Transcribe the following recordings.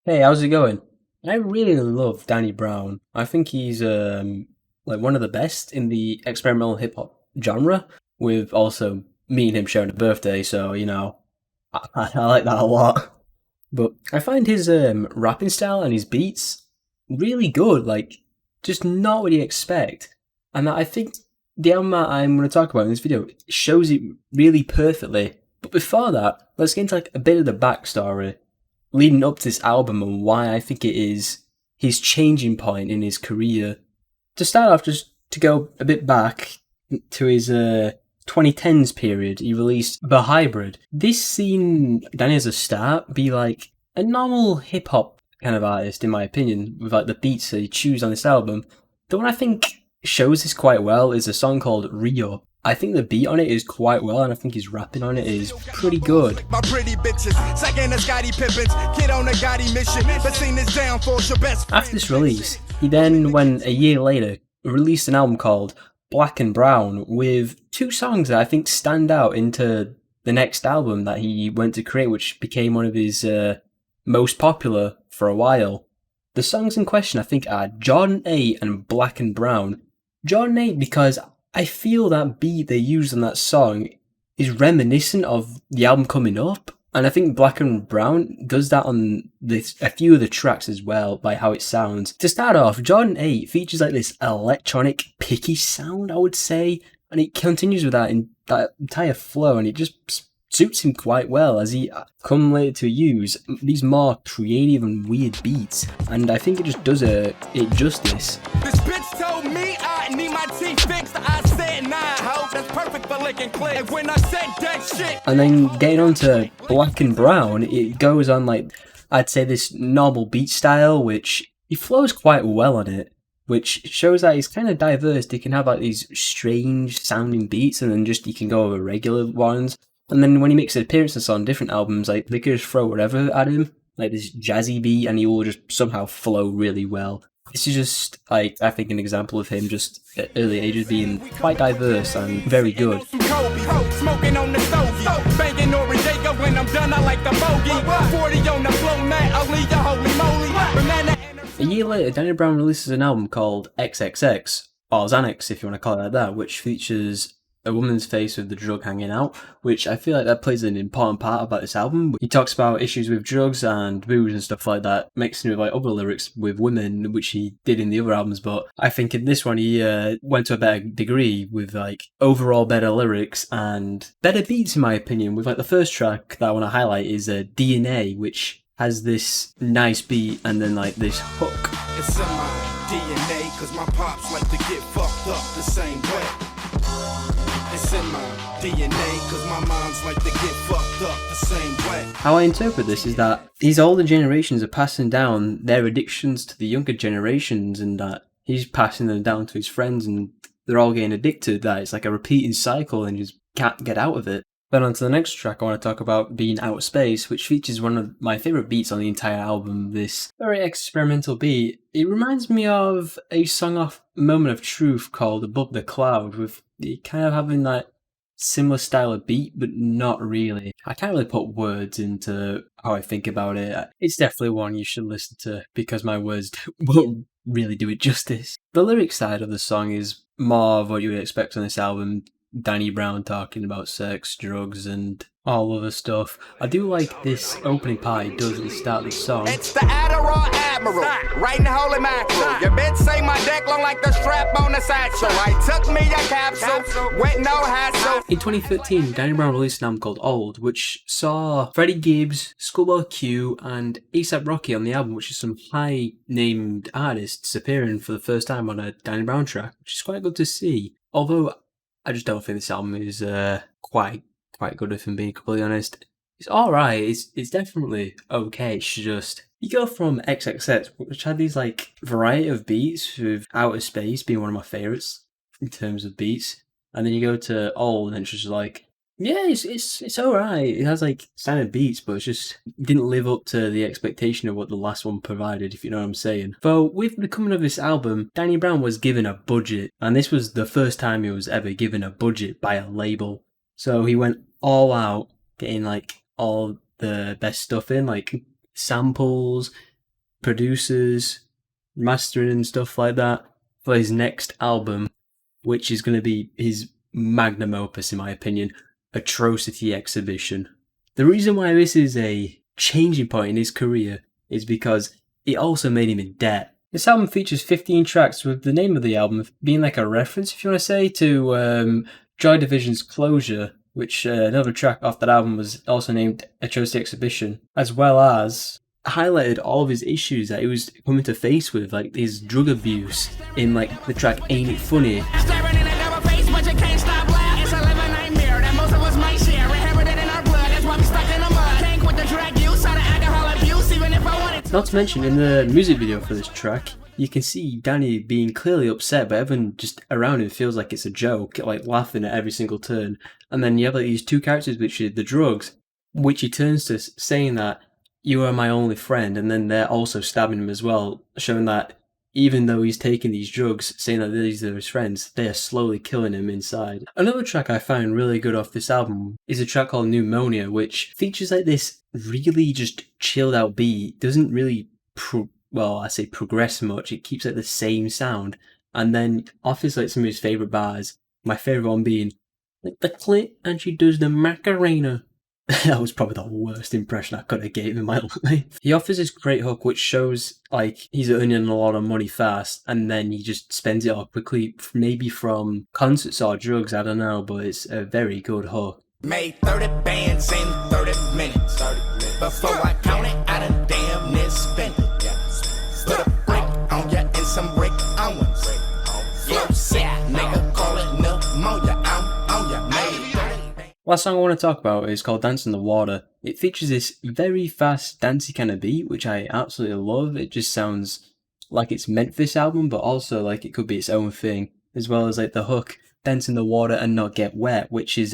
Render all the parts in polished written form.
Hey, how's it going? I really love Danny Brown. I think he's like one of the best in the experimental hip hop genre. With also me and him sharing a birthday, so I like that a lot. But I find his rapping style and his beats really good. Like just not what you expect, and I think the album that I'm going to talk about in this video shows it really perfectly. But before that, let's get into like a bit of the backstory leading up to this album and why I think it is his changing point in his career. To start off, just to go a bit back to his 2010s period, he released The Hybrid. This seen Danny as a start be like a normal hip hop kind of artist, in my opinion, with like the beats that he chooses on this album. The one I think shows this quite well is a song called Rio. I think the beat on it is quite well, and I think his rapping on it is pretty good. My pretty bitches, second to Scottie Pippins, kid on a Gotti mission, but seen this downfall's your best. After this release, he then went a year later, released an album called Black and Brown with two songs that I think stand out into the next album that he went to create, which became one of his most popular for a while. The songs in question, I think, are Jordan 8 and Black and Brown. Jordan 8 because I feel that beat they used on that song is reminiscent of the album coming up, and I think Black and Brown does that on a few of the tracks as well by how it sounds. To start off, Jordan 8 features like this electronic picky sound, I would say, and it continues with that in that entire flow, and it just suits him quite well as he come later to use these more creative and weird beats, and I think it just does it justice. This bitch told me I need my teeth fixed. I said nah, ho, that's perfect for licking clicks. And when I said that shit, and then getting on to Black and Brown, it goes on like, I'd say this normal beat style, which he flows quite well on it, which shows that he's kind of diverse. He can have like these strange sounding beats, and then just he can go over regular ones. And then when he makes appearances on different albums, like they could just throw whatever at him, like this jazzy beat, and he will just somehow flow really well. This is just, like, I think an example of him just at early ages being quite diverse and very good. smoking on the stove, banging Noriega when I'm done. I like the bogey. 40 on the flow, man. I'll leave your holy moly. A year later, Danny Brown releases an album called XXX, or Xanax if you want to call it like that, which features a woman's face with the drug hanging out, which I feel like that plays an important part about this album. He talks about issues with drugs and booze and stuff like that, mixing with like other lyrics with women, which he did in the other albums, but I think in this one he went to a better degree with like overall better lyrics and better beats in my opinion, with like the first track that I want to highlight is DNA, which has this nice beat and then like this hook. It's in my DNA, cause my pops like to get fucked up the same way. It's in my DNA, cause my moms like to get fucked up the same way. How I interpret this is that these older generations are passing down their addictions to the younger generations, and that he's passing them down to his friends and they're all getting addicted, that it's like a repeating cycle and you just can't get out of it. Then on to the next track, I want to talk about being Out of Space, which features one of my favourite beats on the entire album, this very experimental beat. It reminds me of a song off Moment of Truth called Above the Cloud, with it kind of having that similar style of beat, but not really. I can't really put words into how I think about it. It's definitely one you should listen to, because my words won't really do it justice. The lyric side of the song is more of what you would expect on this album. Danny Brown talking about sex, drugs, and all other stuff. I do like this opening part he does at the start of the song. It's the Adderall Admiral, right in the holy mackerel. Your bitch say my deck long like the strap on the satchel. I took me a capsule, with no hassle. In 2013, Danny Brown released an album called Old, which saw Freddie Gibbs, Schoolboy Q, and A$AP Rocky on the album, which is some high-named artists appearing for the first time on a Danny Brown track, which is quite good to see. Although I just don't think this album is quite good, if I'm being completely honest. It's alright, it's definitely okay, it's just, you go from XXX, which had these like variety of beats, with Outer Space being one of my favourites in terms of beats, and then you go to Old and it's just like, yeah, it's alright, it has like standard beats, but it's just didn't live up to the expectation of what the last one provided, if you know what I'm saying. Though with the coming of this album, Danny Brown was given a budget, and this was the first time he was ever given a budget by a label. So he went all out, getting like all the best stuff in, like samples, producers, mastering and stuff like that for his next album, which is going to be his magnum opus, in my opinion, Atrocity Exhibition. The reason why this is a changing point in his career is because it also made him in debt. This album features 15 tracks, with the name of the album being like a reference, if you want to say, to Joy Division's Closure, which another track off that album was also named Atrocity Exhibition, as well as highlighted all of his issues that he was coming to face with, like his drug abuse in like the track Ain't It Funny. Not to mention, in the music video for this track, you can see Danny being clearly upset, but everyone just around him feels like it's a joke, like laughing at every single turn. And then you have like these two characters, which are the drugs, which he turns to saying that, "You are my only friend," and then they're also stabbing him as well, showing that even though he's taking these drugs, saying that these are his friends, they are slowly killing him inside. Another track I found really good off this album is a track called Pneumonia, which features like this really just chilled out beat. Doesn't really progress much. It keeps like the same sound, and then offers like some of his favorite bars. My favorite one being like the clit, and she does the Macarena. That was probably the worst impression I could have gave in my life. He offers this great hook which shows like he's earning a lot of money fast, and then he just spends it all quickly, maybe from concerts or drugs, I don't know, but it's a very good hook. Made 30 bands in 30 minutes. Before I count it, I done damn near spent it. Put a brick on ya and some brick on ones. Flow sick, nigga, call it pneumonia. I'm on ya, made. Last song I want to talk about is called Dance in the Water. It features this very fast, dancey kind of beat, which I absolutely love. It just sounds like it's meant for this album, but also like it could be its own thing, as well as like the hook, Dance in the Water and Not Get Wet, which has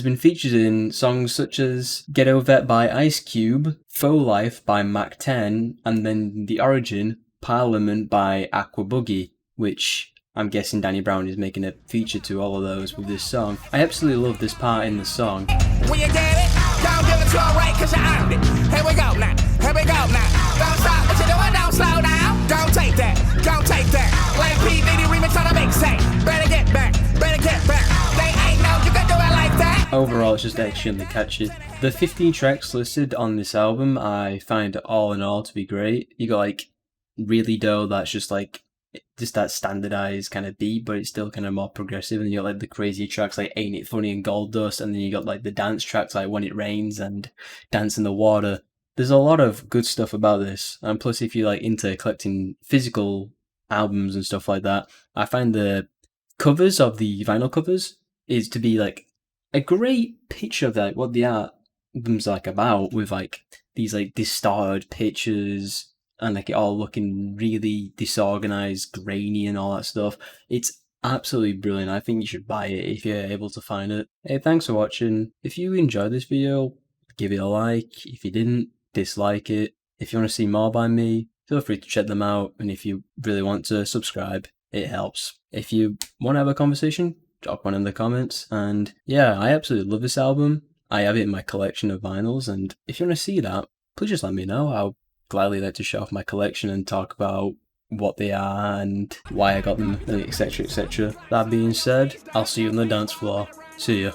been featured in songs such as Get Over It by Ice Cube, Faux Life by Mac 10, and then The Origin, Parliament by Aqua Boogie, which I'm guessing Danny Brown is making a feature to all of those with this song. I absolutely love this part in the song. When you get it, don't give it to her right, cause you earned it. Here we go now, here we go now. Don't stop what you're doing, don't slow down. Don't take that, don't take that. Like P. Diddy remix on a mixtape. Better get back, better get back. They ain't know you can do it like that. Overall, it's just extremely catchy. The 15 tracks listed on this album, I find all in all to be great. You got like Really Dough, that's just that standardized kind of beat, but it's still kind of more progressive. And you got like the crazy tracks like Ain't It Funny and Gold Dust, and then you got like the dance tracks like When It Rains and Dance in the Water. There's a lot of good stuff about this, and plus if you're like into collecting physical albums and stuff like that, I find the covers of the vinyl covers is to be like a great picture of like what the album's like about, with like these like distorted pictures and like it all looking really disorganized, grainy and all that stuff. It's absolutely brilliant. I think you should buy it if you're able to find it. Hey, thanks for watching. If you enjoyed this video, give it a like. If you didn't, dislike it. If you want to see more by me, feel free to check them out. And if you really want to subscribe, it helps. If you want to have a conversation, drop one in the comments. And yeah, I absolutely love this album. I have it in my collection of vinyls, and if you want to see that, please just let me know. I'll gladly like to show off my collection and talk about what they are and why I got them, etc, etc. That being said, I'll see you on the dance floor. See ya.